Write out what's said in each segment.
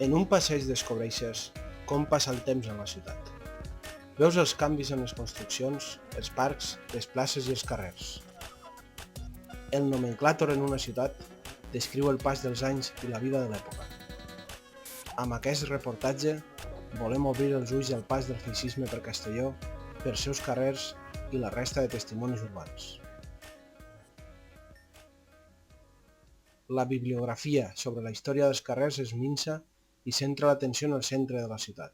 En un passeig descobreixes com passa el temps en la ciutat. Veus els canvis en les construccions, els parcs, les places i els carrers. El nomenclàtor en una ciutat descriu el pas dels anys i la vida de l'època. Amb aquest reportatge volem obrir els ulls al pas del feixisme per Castelló, pels seus carrers i la resta de testimonis urbans. La bibliografia sobre la història dels carrers és minsa i centra l'atenció en el centre de la ciutat.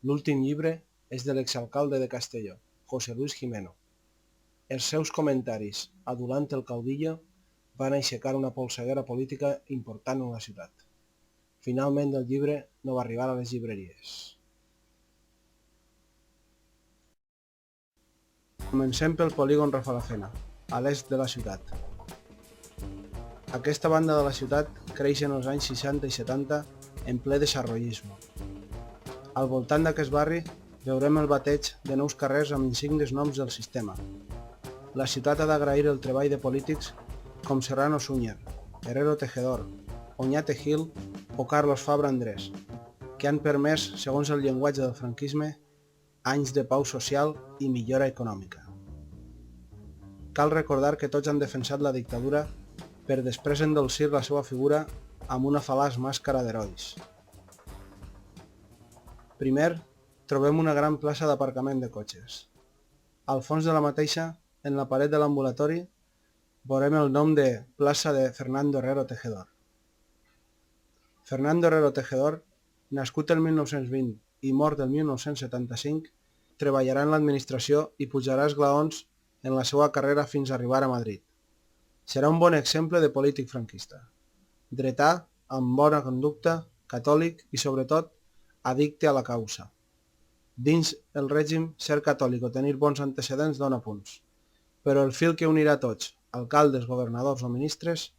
L'últim llibre és de l'exalcalde de Castelló, José Luis Gimeno. Els seus comentaris, adulant el caudillo, van aixecar una polseguera política important en la ciutat. Finalment el llibre no va arribar a les llibreries. Comencem pel polígon Rafalafena, a l'est de la ciutat. Aquesta banda de la ciutat creix en els anys 60 i 70 en ple desarrollisme. Al voltant d'aquest barri veurem el bateig de nous carrers amb insignes noms del sistema. La ciutat ha d'agrair el treball de polítics com Serrano Súñer, Herrero Tejedor, Oñate Gil o Carlos Fabra Andrés, que han permès, segons el llenguatge del franquisme, anys de pau social i millora econòmica. Cal recordar que tots han defensat la dictadura per després endolcir la seva figura amb una fal·laç màscara d'herois. Primer, trobem una gran plaça d'aparcament de cotxes. Al fons de la mateixa, en la paret de l'ambulatori, veurem el nom de plaça de Fernando Herrero Tejedor. Fernando Herrero Tejedor, nascut el 1920 i mort el 1975, treballarà en l'administració i pujarà esglaons en la seva carrera fins a arribar a Madrid. Serà un bon exemple de polític franquista. Dretà, amb bona conducta, catòlic i, sobretot, addicte a la causa. Dins el règim, ser catòlic o tenir bons antecedents dona punts, però el fil que unirà tots, alcaldes, governadors o ministres,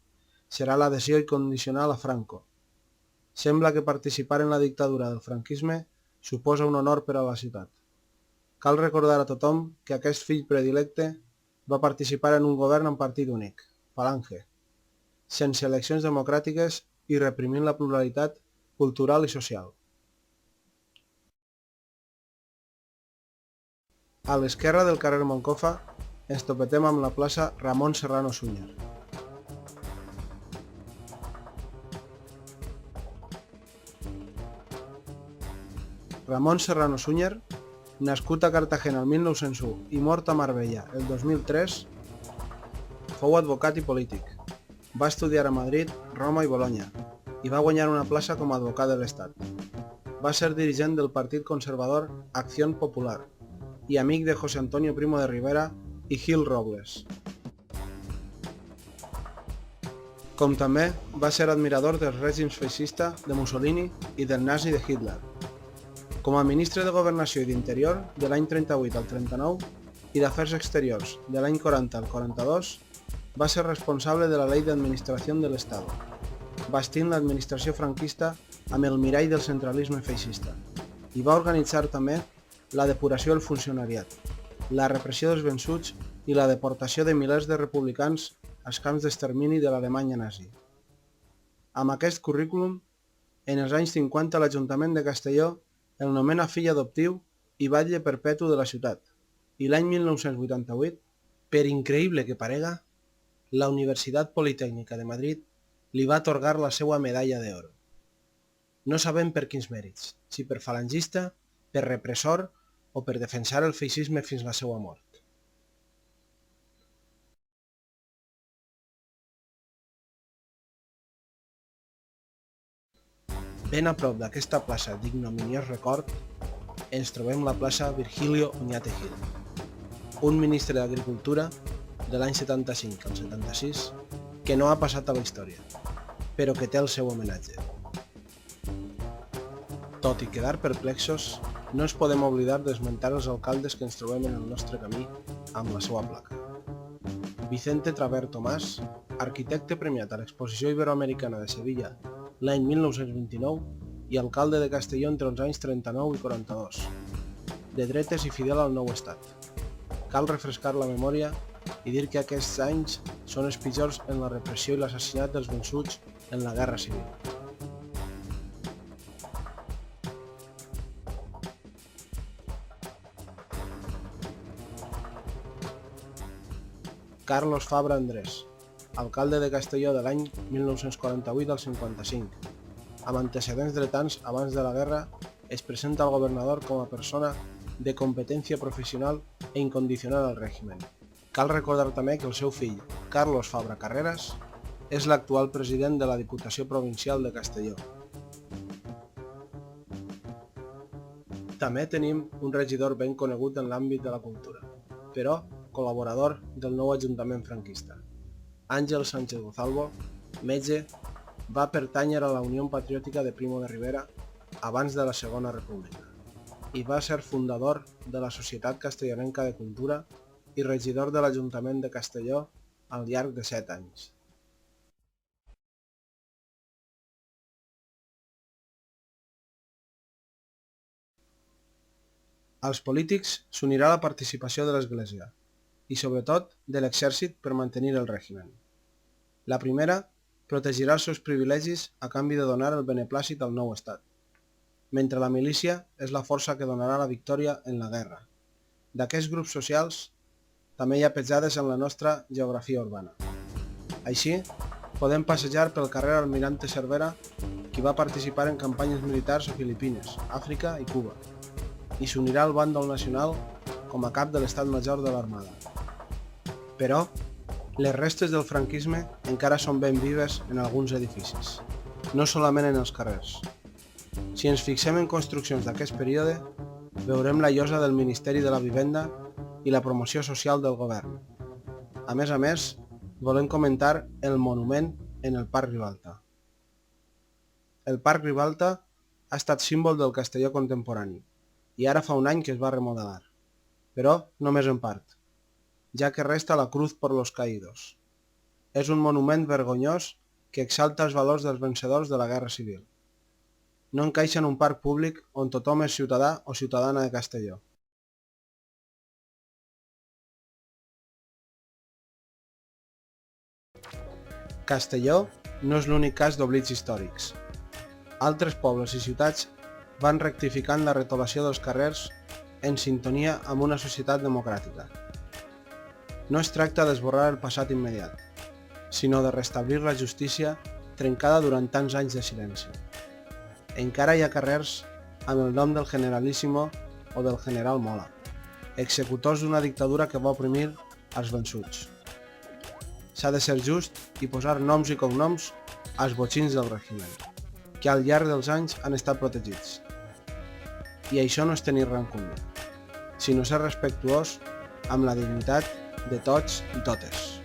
serà l'adhesió incondicional a Franco. Sembla que participar en la dictadura del franquisme suposa un honor per a la ciutat. Cal recordar a tothom que aquest fill predilecte va participar en un govern amb partit únic, Falange, sense eleccions democràtiques i reprimint la pluralitat cultural i social. A l'esquerra del carrer Moncofa ens topetem amb la plaça Ramon Serrano Súñer. Ramon Serrano Súñer, nascut a Cartagena el 1901 i mort a Marbella el 2003, fou advocat i polític. Va estudiar a Madrid, Roma i Bolonya i va guanyar una plaça com a advocat de l'Estat. Va ser dirigent del partit conservador Acción Popular i amic de José Antonio Primo de Rivera i Gil Robles. Com també va ser admirador dels règims feixista de Mussolini i del nazi de Hitler. Com a ministre de Governació i d'Interior de l'any 38 al 39 i d'Afers Exteriors de l'any 40 al 42, va ser responsable de la Ley de Administración del Estado, bastint l'administració franquista amb el mirall del centralisme feixista, i va organitzar també la depuració del funcionariat, la repressió dels vençuts i la deportació de milers de republicans als camps d'extermini de l'Alemanya nazi. Amb aquest currículum, en els anys 50 l'Ajuntament de Castelló el nomena fill adoptiu i batlle perpetu de la ciutat, i l'any 1988, per increïble que parega, la Universitat Politécnica de Madrid li va atorgar la seva medalla d'or. No sabem per quins mèrits, si per falangista, per repressor o per defensar el feixisme fins la seva mort. Ben a prop d'aquesta plaça d'ignominiós record, ens trobem la plaça Virgilio Oñate Gil, un ministre d'Agricultura de l'any 75 al 76 que no ha passat a la història, però que té el seu homenatge. Tot i quedar perplexos, no ens podem oblidar d'esmentar els alcaldes que ens trobem en el nostre camí amb la seva placa. Vicente Traver Tomàs, arquitecte premiat a l'Exposició Iberoamericana de Sevilla l'any 1929 i alcalde de Castelló entre els anys 39 i 42, de dretes i fidel al nou estat. Cal refrescar la memòria i dir que aquests anys són els pitjors en la repressió i l'assassinat dels vençuts en la Guerra Civil. Carlos Fabra Andrés, alcalde de Castelló de l'any 1948 al 55. Amb antecedents dretans abans de la guerra, es presenta al governador com a persona de competència professional e incondicional al règim. Cal recordar també que el seu fill, Carlos Fabra Carreras, és l'actual president de la Diputació Provincial de Castelló. També tenim un regidor ben conegut en l'àmbit de la cultura, però col·laborador del nou Ajuntament franquista. Àngel Sánchez Gozalvo, metge, va pertànyer a la Unió Patriòtica de Primo de Rivera abans de la Segona República i va ser fundador de la Societat Castellonenca de Cultura i regidor de l'Ajuntament de Castelló al llarg de 7 anys. Als polítics s'unirà la participació de l'Església i, sobretot, de l'exèrcit per mantenir el règim. La primera protegirà els seus privilegis a canvi de donar el beneplàcit al nou estat, mentre la milícia és la força que donarà la victòria en la guerra. D'aquests grups socials també hi ha petjades en la nostra geografia urbana. Així, podem passejar pel carrer Almirante Cervera, qui va participar en campanyes militars a Filipines, Àfrica i Cuba, i s'unirà al bàndol nacional com a cap de l'Estat Major de l'Armada. Però, les restes del franquisme encara són ben vives en alguns edificis, no solament en els carrers. Si ens fixem en construccions d'aquest període, veurem la llosa del Ministeri de la Vivenda i la promoció social del govern. A més, volem comentar el monument en el Parc Ribalta. El Parc Ribalta ha estat símbol del Castelló contemporani i ara fa un any que es va remodelar, però només en part, ja que resta la Cruz por los Caídos. És un monument vergonyós que exalta els valors dels vencedors de la Guerra Civil. No encaixa en un parc públic on tothom és ciutadà o ciutadana de Castelló. Castelló no és l'únic cas d'oblits històrics. Altres pobles i ciutats van rectificant la retolació dels carrers en sintonia amb una societat democràtica. No es tracta d'esborrar el passat immediat, sinó de restablir la justícia trencada durant tants anys de silenci. Encara hi ha carrers amb el nom del Generalísimo o del General Mola, executors d'una dictadura que va oprimir els vençuts. S'ha de ser just i posar noms i cognoms als botxins del règim, que al llarg dels anys han estat protegits. I això no és tenir rancúnia, sinó ser respectuós amb la dignitat de tots i totes.